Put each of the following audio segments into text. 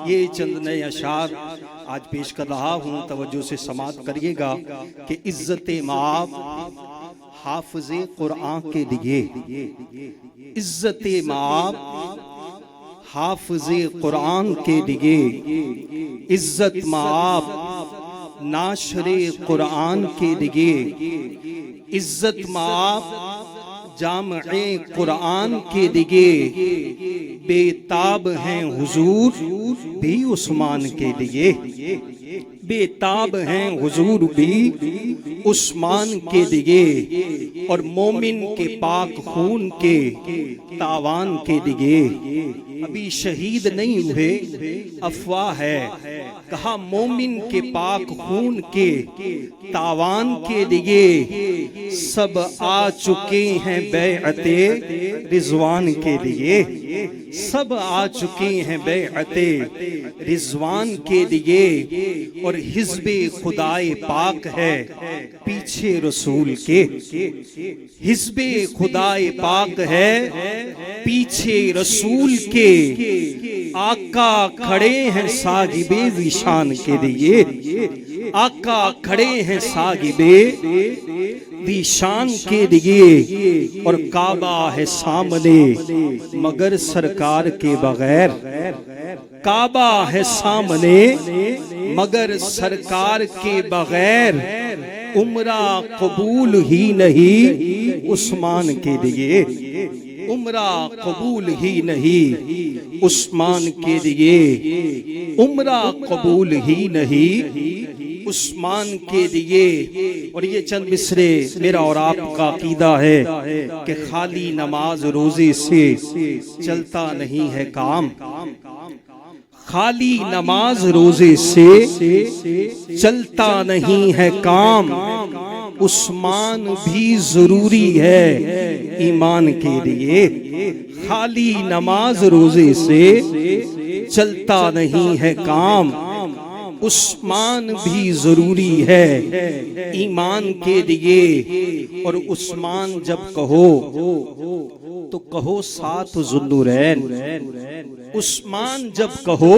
ये चंद नए अशार आज पेश कर रहा हूँ, तवज्जो से समात करिएगा कि इज्जत माब हाफिज़े कुरान के लिए, इज्जत माब हाफिज़े कुरान के लिए, इज्जत माब नाशरे कुरान के लिए, इज्जत माब जामे कुरान के लिए, बेताब हैं हुजूर भी उस्मान के लिए, बेताब हैं हुजूर भी उस्मान के लिए, और मोमिन के पाक खून के तावान के लिए। अभी शहीद नहीं हुए, अफवाह है, कहा मोमिन के पाक खून के तावान के लिए, सब आ चुके हैं बैअते रिजवान के लिए, सब आ चुके हैं बैअते रिजवान के लिए, और हिज़्बे खुदाए पाक है पीछे रसूल के, हिज़्बे खुदाए पाक है पीछे रसूल के, आका खड़े हैं साहिबे ज़ीशान के लिए, आका खड़े हैं साहिबे ज़ीशान के लिए, और काबा है सामने मगर सरकार के बगैर, काबा है सामने मगर सरकार के बगैर, उम्रा कबूल ही नहीं उस्मान के लिए, उम्रा कबूल ही नहीं उस्मान के लिए, उम्रा कबूल ही नहीं उस्मान के लिए। और ये चंद मिसरे मेरा और आपका अकीदा है कि खाली नमाज रोजे से चलता नहीं है काम, खाली नमाज रोजे से चलता नहीं है काम, उस्मान भी जरूरी है ईमान के लिए, खाली नमाज रोजे से चलता नहीं है काम, उस्मान भी जरूरी है ईमान के लिए। और उस्मान जब कहो तो कहो साथ ज़ुन्नुरैन, उस्मान जब कहो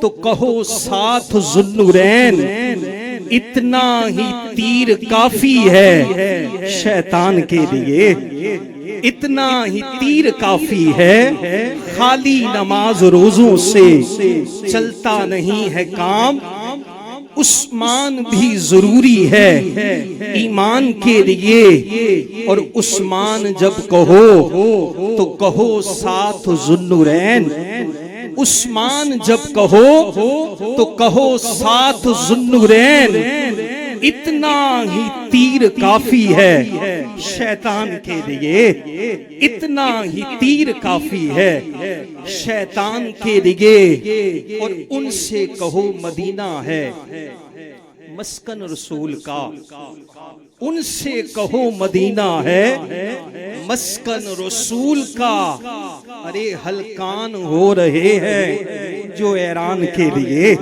तो कहो साथ ज़ुन्नुरैन, इतना ही तीर काफी है शैतान के लिए, इतना ही तीर काफी है, खाली नमाज रोजों से चलता नहीं है काम, उस्मान भी जरूरी है ईमान के लिए। और उस्मान जब कहो तो कहो साथ ज़ुन्नुरैन, उस्मान जब कहो तो कहो साथ ज़ुन्नुरैन, इतना ही तीर काफी है शैतान के लिए, इतना ही तीर काफी है शैतान के लिए। और उनसे कहो मदीना है मस्कन रसूल का, उनसे कहो मदीना है मस्कन रसूल का। अरे हलकान हो रहे हैं जो ऐरान के लिए,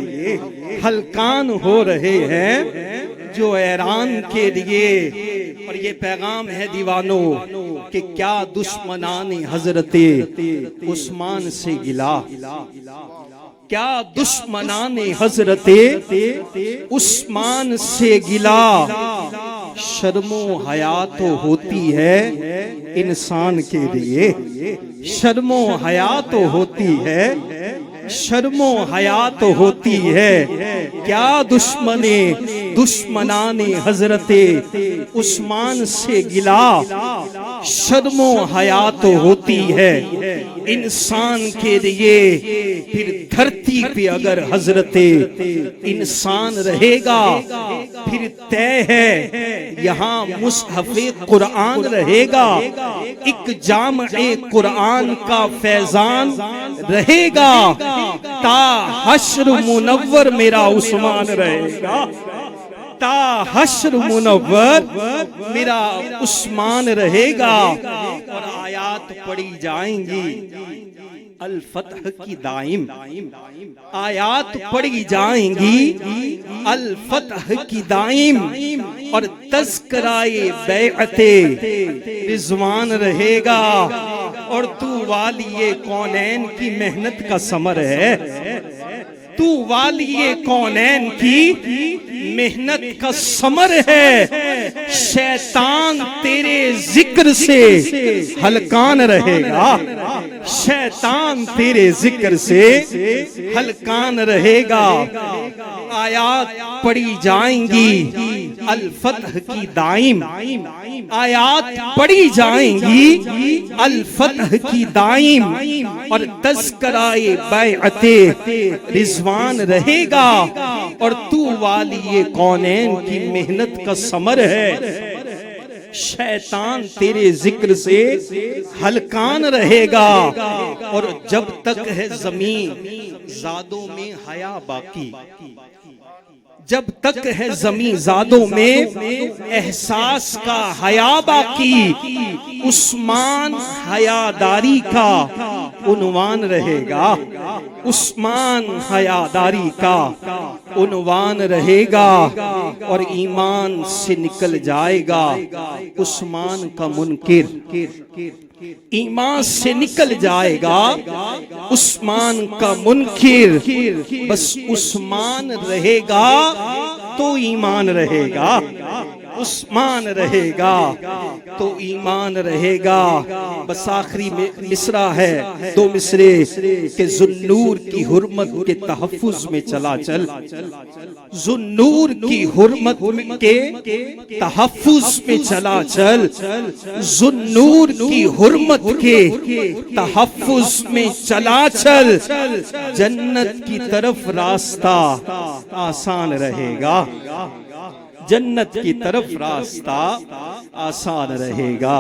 हलकान हो रहे हैं जो ऐरान के लिए। और ये पैगाम है दीवानों कि क्या दुश्मनान हजरते उस्मान से गिला, क्या दुश्मनान हजरते उस्मान से गिला, शर्मो हया तो होती है इंसान के लिए, शर्मो हया तो होती है, शर्मो हया तो होती है, क्या दुश्मनाने हजरते उस्मान से गिला, शर्मो हया तो होती है इंसान के लिए। फिर धरती पे अगर हजरते इंसान रहेगा, फिर तय है यहाँ मुसहफ़े कुरान रहेगा, एक जामे कुरान का फैजान रहेगा, ता हश्र मुनव्वर मेरा उस्मान रहेगा, ता हश्र मुनव्वर मेरा उस्मान रहेगा। और आयात पढ़ी जाएंगी अल फतह की दाइम, आयात पढ़ी जाएंगी अल फतह की दाइम, और तज़किराए बैअते रिज़वान रहेगा। और तू वालिए कौनैन की मेहनत का समर है। तू वालिए कौनैन की मेहनत का समर है। शैतान तेरे जिक्र से हलकान रहेगा। शैतान तेरे जिक्र से हलकान रहेगा। आयात पढ़ी जाएंगी अल फतह की दाइम। आयात पढ़ी जाएंगी अल फतह की दाइम। और तज़किराए बैअते रिज़वान रहेगा। और तू वालिए कौनैन की मेहनत का समर है। शैतान तेरे जिक्र से हलकान रहेगा। और जब तक है जमीन ज़ादों में हया बाकी, जब तक है जमीन ज़ादों में एहसास का हया बाकी, उस्मान हयादारी का उन्वान रहेगा। उस्मान हयादारी का उन्वान रहेगा। और ईमान से निकल जाएगा उस्मान का मुनकिर। ईमान से निकल जाएगा उस्मान का मुनकिर। बस उस्मान रहेगा तो ईमान रहेगा। उस्मान रहेगा तो ईमान रहेगा। बस आखिरी में मिसरा है, दो मिसरे के जुन्नूर की हुर्मत के तहफ्फुज में चला चल। जुन्नूर की हुर्मत के तहफ्फुज में चला चल। जुन्नूर की हुर्मत के तहफ्फुज में चला चल। जन्नत की तरफ रास्ता आसान रहेगा। जन्नत की तरफ रास्ता आसान रहेगा।